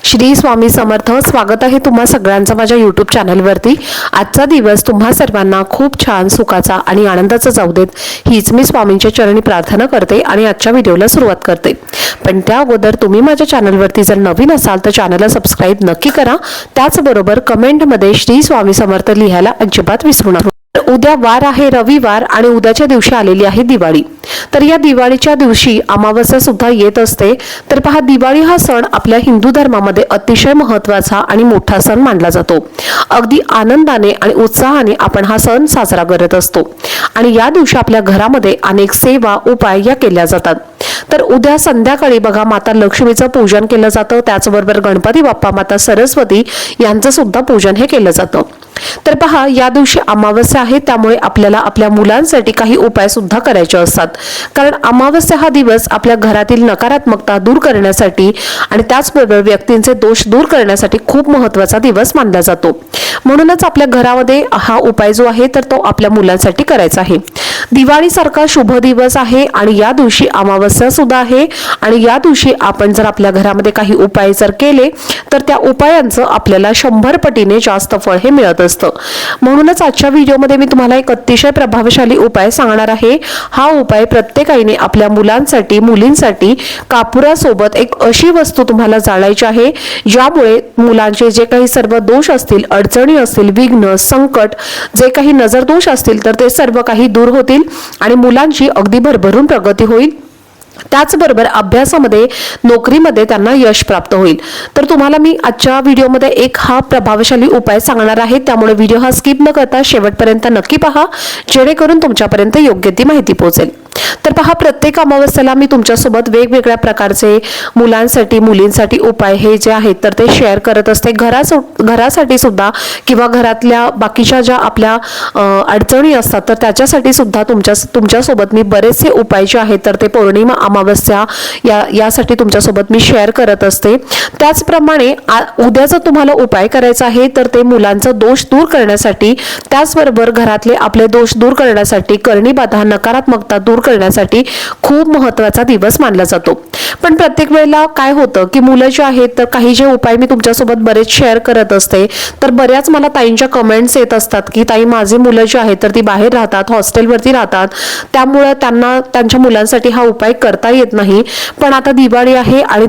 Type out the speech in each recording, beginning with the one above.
श्री स्वामी समर्थ। स्वागत आहे तुम्हा सगळ्यांचं माझ्या यूट्यूब चॅनलवरती। आजचा दिवस तुम्हा सर्वांना खूप छान सुखाचा आणि आनंदाचा जाऊ देत, हीच मी स्वामींच्या चरणी प्रार्थना करते आणि आजच्या व्हिडिओला सुरुवात करते। पण त्या अगोदर तुम्ही माझ्या चॅनलवरती जर नवीन असाल तर चॅनलला सबस्क्राईब नक्की करा। त्याचबरोबर कमेंटमध्ये श्री स्वामी समर्थ लिहायला अजिबात विसरू नका। उद्या वार आहे रविवार आणि उद्याच्या दिवशी आलेली आहे दिवाळी। तर या दिवाळीच्या दिवशी अमावस्या सुद्धा येत असते। तर पहा, दिवाळी हा सण आपल्या हिंदू धर्मामध्ये अतिशय महत्त्वाचा आणि मोठा सण मानला जातो। अगदी आनंदाने आणि उत्साहाने आपण हा सण साजरा करत असतो आणि या दिवशी आपल्या घरामध्ये अनेक सेवा उपाय या केल्या जातात। तर उद्या संध्याकाळी बघा, माता लक्ष्मीचं पूजन केलं जातं। त्याचबरोबर गणपती बाप्पा, माता सरस्वती यांचं सुद्धा पूजन हे केलं जातं। तर पहा, या दिवशी अमावस्या आहे, त्यामुळे आपल्याला आपल्या मुलांसाठी काही उपाय सुद्धा करायचे असतात। कारण अमावस्या हा दिवस आपल्या घरातील नकारात्मकता दूर करण्यासाठी आणि त्याचबरोबर व्यक्तींचे दोष दूर करण्यासाठी खूप महत्त्वाचा दिवस मानला जातो। म्हणूनच आपल्या घरामध्ये हा उपाय जो आहे तर तो आपल्या मुलांसाठी करायचा आहे। दिवाळीसारखा शुभ दिवस आहे आणि या दिवशी अमावस्या सुद्धा आहे आणि या दिवशी आपण जर आपल्या घरामध्ये काही उपाय जर केले तर त्या उपायांचं आपल्याला 100 पटीने जास्त फळ हे मिळत असतं। म्हणूनच आजच्या व्हिडिओमध्ये मी तुम्हाला एक अतिशय प्रभावशाली उपाय सांगणार आहे। हा उपाय प्रत्येक आईने आपल्या मुलांसाठी, मुलींसाठी कापुरासोबत एक अशी वस्तू तुम्हाला जाळायची आहे ज्यामुळे मुलांचे जे काही सर्व दोष असतील, अडचणी असतील, विघ्न, संकट, जे काही नजर दोष असतील तर ते सर्व काही दूर होतील आणि मुलांची अगदी भरभरून प्रगती होईल। त्याचबरोबर अभ्यासामध्ये, नोकरीमध्ये त्यांना यश प्राप्त होईल। तर तुम्हाला मी आजच्या व्हिडिओमध्ये एक हा प्रभावशाली उपाय सांगणार आहे, त्यामुळे व्हिडिओ हा स्किप न करता शेवटपर्यंत नक्की पहा, जेणेकरून तुमच्यापर्यंत योग्य ती माहिती पोहोचेल। तर पहा, प्रत्येक अमावस्येला मी तुमच्यासोबत वेगवेगळ्या प्रकारचे मुलांसाठी, मुलींसाठी उपाय हे जे आहेत तर ते शेअर करत असते। घरासाठी सुद्धा किंवा घरातल्या बाकीच्या ज्या आपल्या अडचणी असतात तर त्याच्यासाठी सुद्धा तुमच्यासोबत मी बरेचसे उपाय जे आहेत तर ते पौर्णिमा, अमावस्या यासाठी तुमच्यासोबत मी शेअर करत असते। त्याचप्रमाणे उद्याचा तुम्हाला उपाय करायचा आहे तर ते मुलांचा दोष दूर करण्यासाठी, त्याचबरोबर घरातले आपले दोष दूर करण्यासाठी, करणी बाधा, नकारात्मकता दूर करण्यासाठी खूप महत्त्वाचा दिवस मानला जातो। पण प्रत्येक वेळेला काय होतं की मुलं जे आहेत तर काही जे उपाय मी तुमच्यासोबत बरेच शेअर करत असते तर बऱ्याच मला ताईंच्या कमेंट्स येत असतात की ताई, माझी मुलं जी आहेत तर ती बाहेर राहतात, हॉस्टेलवरती राहतात, त्यामुळे त्यांना त्यांच्या मुलांसाठी हा उपाय करता येत नाही। पण आता दिवाळी आहे आणि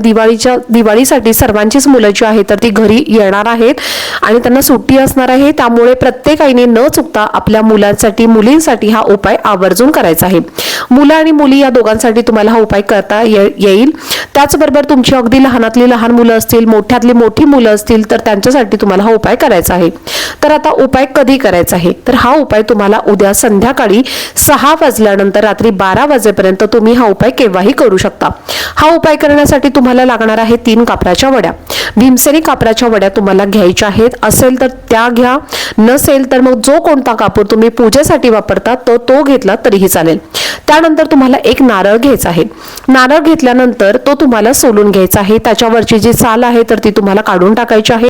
दिवाळीसाठी सर्वांचीच मुलं जी आहेत तर ती घरी येणार आहेत आणि त्यांना सुट्टी असणार आहे, त्यामुळे प्रत्येक आईने न चुकता आपल्या मुलांसाठी, मुलींसाठी हा उपाय आवर्जून करायचा आहे। मुलं आणि मुली या दोघांसाठी तुम्हाला हा उपाय करता येईल। त्याचबरोबर तुमची अगदी लहानातली लहान मुलं असतील, मोठ्यातली मोठी मुलं असतील तर त्यांच्यासाठी तुम्हाला हा उपाय करायचा आहे। तर आता उपाय कधी करायचा आहे तर हा उपाय तुम्हाला उद्या संध्याकाळी 6 वाजल्यानंतर रात्री 12 वाजेपर्यंत तुम्ही हा उपाय केव्हाही करू शकता। हा उपाय करण्यासाठी तुम्हाला लागणार आहे 3 कापराच्या वड्या। भीमसेनी कापराच्या वड्या तुम्हाला घ्यायच्या आहेत, असेल तर त्या घ्या, नसेल तर मग जो कोणता कापूर तुम्ही पूजेसाठी वापरता तो घेतला तरीही चालेल। त्यानंतर तुम्हाला एक नारळ घ्यायचा आहे। नारळ घेतल्यानंतर तो तुम्हाला सोलून घ्यायचा आहे। त्याच्यावरची जी साल आहे तर ती तुम्हाला काढून टाकायची आहे।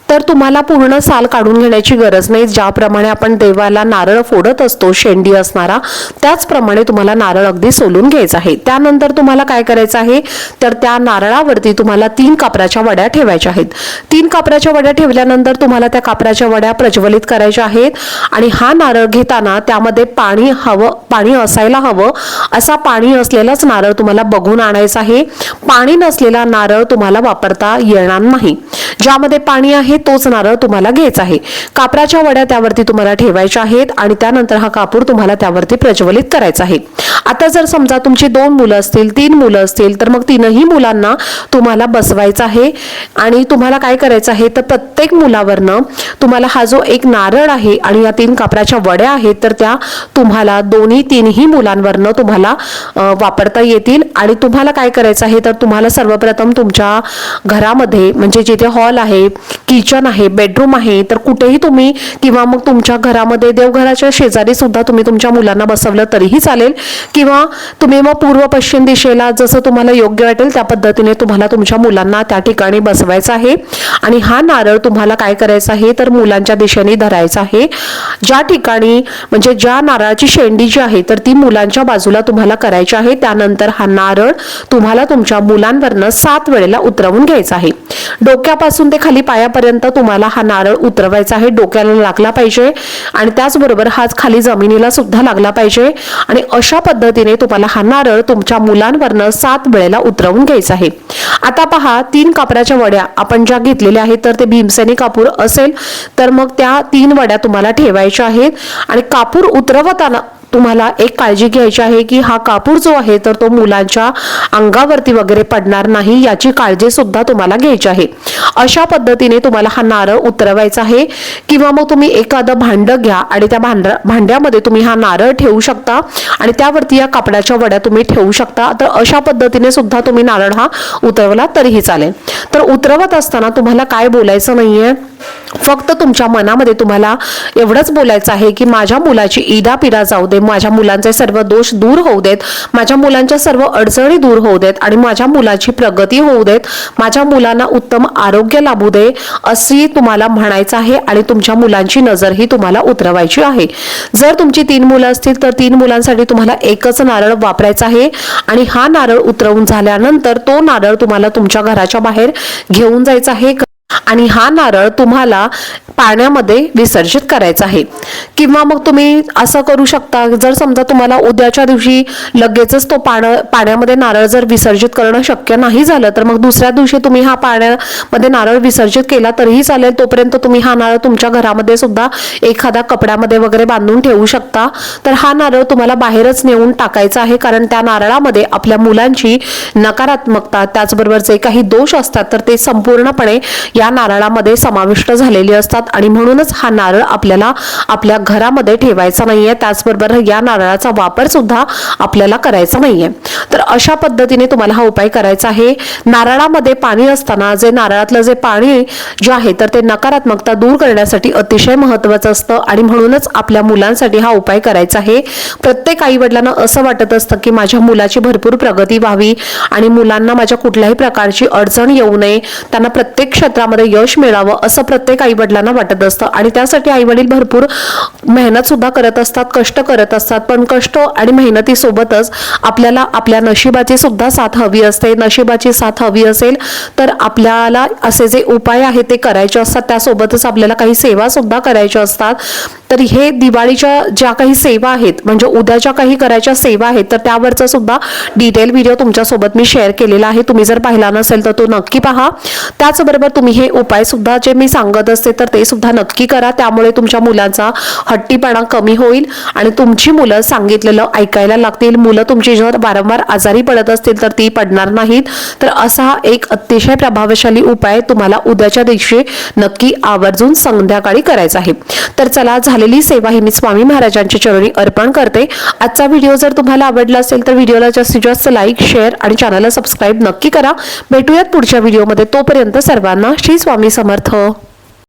तर तुम्हाला पूर्ण साल काढून घेण्याची गरज नाही। ज्याप्रमाणे आपण देवाला नारळ फोडत असतो शेंडी असणारा, त्याचप्रमाणे तुम्हाला नारळ अगदी सोलून घ्यायचा आहे। त्यानंतर तुम्हाला काय करायचं आहे तर त्या नारळावरती तुम्हाला 3 कापराच्या वड्या ठेवायच्या आहेत। 3 कापराच्या वड्या ठेवल्यानंतर तुम्हाला त्या कापराच्या वड्या प्रज्वलित करायच्या आहेत आणि हा नारळ घेताना त्यामध्ये पाणी असायला हवं, असा पाणी असलेलाच नारळ तुम्हाला बघून आणायचा आहे। पाणी नसलेला नारळ तुम्हाला वापरता येणार नाही। ज्यामध्ये पाणी आहे तोच नारळ तुम्हाला घ्यायचा आहे। कापराच्या वड्या त्यावरती तुम्हाला ठेवायच्या आहेत आणि त्यानंतर हा कापूर तुम्हाला त्यावरती प्रज्वलित करायचा आहे। आता जर समजा तुमची 2 मुलं असतील, 3 मुलं असतील तर मग 3ही मुलांना तुम्हाला बसवायचं आहे आणि तुम्हाला काय करायचं आहे तर प्रत्येक मुलावरनं तुम्हाला हा जो एक नारळ आहे आणि या 3 कापराच्या वड्या आहेत तर त्या तुम्हाला 3ही मुलांवरनं तुम्हाला वापरता येतील। आणि तुम्हाला काय करायचं आहे तर तुम्हाला सर्वप्रथम तुमच्या घरामध्ये, म्हणजे जिथे हॉल आहे, किचन आहे, बेडरूम आहे, तर कुठेही तुम्ही किंवा मग तुमच्या घरामध्ये देवघराच्या शेजारी सुद्धा तुम्ही तुमच्या मुलांना बसवलं तरीही चालेल किंवा तुम्ही मग पूर्व पश्चिम दिशेला जसं तुम्हाला योग्य वाटेल त्या पद्धतीने तुम्हाला तुमच्या मुलांना त्या ठिकाणी बसवायचं आहे आणि हा नारळ तुम्हाला काय करायचा आहे तर मुलांच्या दिशेने धरायचा आहे। ज्या ठिकाणी म्हणजे ज्या नारळाची शेंडी जी आहे तर ती मुलांच्या बाजूला तुम्हाला करायची आहे। त्यानंतर हा नारळ तुम्हाला तुमच्या मुलांवरनं 7 वेळेला उतरवून घ्यायचा आहे। डोक्यापासून ते खाली पायापर्यंत तुम्हाला हा नारळ उतरवायचा आहे, डोक्याला लागला पाहिजे आणि त्याचबरोबर हात खाली जमिनीला सुद्धा लागला पाहिजे आणि अशा पद्धतीने तुम्हाला हा नारळ तुमच्या मुलांवरनं 7 वेळेला उतरवून घ्यायचा आहे। आता पहा 3 कापराच्या वड्या आपण ज्या घेतलेल्या आहेत तर ते भीमसेनी कापूर असेल तर मग त्या 3 वड्या तुम्हाला ठेवायच्या आहेत आणि कापूर उतरवताना तुम्हाला एक काळजी घ्यायची आहे की हा कापूर जो आहे तर तो मुलांच्या अंगावरती वगैरे पडणार नाही याची काळजी सुद्धा तुम्हाला घ्यायची आहे। अशा पद्धतीने तुम्हाला हा नारळ उतरवायचा आहे किंवा मग तुम्ही एखादं भांडं घ्या आणि त्या भांड्यामध्ये तुम्ही हा नारळ ठेवू शकता आणि त्यावरती या कापडाच्या वड्या तुम्ही ठेवू शकता। तर अशा पद्धतीने सुद्धा तुम्ही नारळ हा उतरवला तरीही चालेल। तर उतरवत असताना तुम्हाला काय बोलायचं नाहीये, फक्त तुमच्या मनामध्ये तुम्हाला एवढंच बोलायचं आहे की माझ्या मुलाची इडा पिडा जाऊ दे, माझ्या मुलांचे सर्व दोष दूर होऊ देत, माझ्या मुलांच्या सर्व अडचणी दूर होऊ देत आणि माझ्या मुलाची प्रगती होऊ देत, माझ्या मुलांना उत्तम आरोग्य लाभू दे अशी तुम्हाला म्हणायचं आहे आणि तुमच्या मुलांची नजर ही तुम्हाला उतरवायची आहे। जर तुमची 3 मुलं असतील तर 3 मुलांसाठी तुम्हाला एकच नारळ वापरायचा आहे आणि हा नारळ उतरवून झाल्यानंतर तो नारळ तुम्हाला तुमच्या घराच्या बाहेर घेऊन जायचा आहे आणि हा नारळ तुम्हाला पाण्यामध्ये विसर्जित करायचा आहे। किंवा मग तुम्ही असं करू शकता, जर समजा तुम्हाला उद्याच्या दिवशी लगेचच तो पाण्यामध्ये नारळ जर विसर्जित करणं शक्य नाही झालं तर मग दुसऱ्या दिवशी तुम्ही हा पाण्यामध्ये नारळ विसर्जित केला तरीही चालेल। तोपर्यंत तुम्ही हा नारळ तुमच्या घरामध्ये सुद्धा एखाद्या कपड्यामध्ये वगैरे बांधून ठेवू शकता। तर हा नारळ तुम्हाला बाहेरच नेऊन टाकायचा आहे कारण त्या नारळामध्ये आपल्या मुलांची नकारात्मकता त्याचबरोबर जे काही दोष असतात तर ते संपूर्णपणे या नारळामध्ये समाविष्ट झालेले असतात आणि म्हणूनच हा नारळ आपल्याला आपल्या घरामध्ये ठेवायचा नाहीये। त्याचबरोबर या नारळाचा वापर सुद्धा आपल्याला करायचा नाहीये। तर अशा पद्धतीने तुम्हाला हा उपाय करायचा आहे। नारळामध्ये पाणी असताना जे नारळातलं जे पाणी जे आहे तर ते नकारात्मकता दूर करण्यासाठी अतिशय महत्त्वाचं असतं आणि म्हणूनच आपल्या मुलांसाठी हा उपाय करायचा आहे। प्रत्येक आई वडिलांना असं वाटत असतं की माझ्या मुलाची भरपूर प्रगती व्हावी आणि मुलांना माझ्या कुठल्याही प्रकारची अडचण येऊ नये, त्यांना प्रत्येक क्षेत्रामध्ये यश मिळावं असं प्रत्येक आई वडिलांना वाटत असतं आणि त्यासाठी आई वडील भरपूर मेहनत सुद्धा करत असतात, कष्ट करत असतात। पण कष्ट आणि मेहनती सोबतच आपल्याला आपल्या नशिबाची सुद्धा साथ हवी असते। नशिबाची साथ हवी असेल तर आपल्याला असे जे उपाय आहेत ते करायचे असतात, त्यासोबतच आपल्याला काही सेवा सुद्धा करायच्या असतात। तर हे दिवाळीच्या ज्या काही सेवा आहेत म्हणजे उद्याच्या काही करायच्या सेवा आहेत तर त्यावरचा सुद्धा डिटेल व्हिडिओ तुमच्यासोबत मी शेअर केलेला आहे। तुम्ही जर पाहिला नसेल तर तो नक्की पहा। त्याचबरोबर तुम्ही हे उपाय सुद्धा जे मी सांगत असते तर ते सुद्धा नक्की करा, त्यामुळे तुमच्या मुलाचा हट्टीपणा कमी होईल आणि तुमची मुलं सांगितलेलं ऐकायला लागतील। मुलं तुमची जर वारंवार आजारी पडत असतील तर ती पडणार नाहीत। तर असा एक अतिशय प्रभावशाली उपाय तुम्हाला उद्याच्या दिवशी नक्की आवर्जून संध्याकाळी करायचा आहे। तर चला, झालेली सेवा ही मी स्वामी महाराजांच्या चरणी अर्पण करते। आजचा व्हिडिओ जर तुम्हाला आवडला असेल तर व्हिडिओला जास्तीत जास्त लाईक, शेअर आणि चॅनलला सबस्क्राईब नक्की करा। भेटूयात पुढच्या व्हिडिओमध्ये, तोपर्यंत सर्वांना श्री स्वामी समर्थ।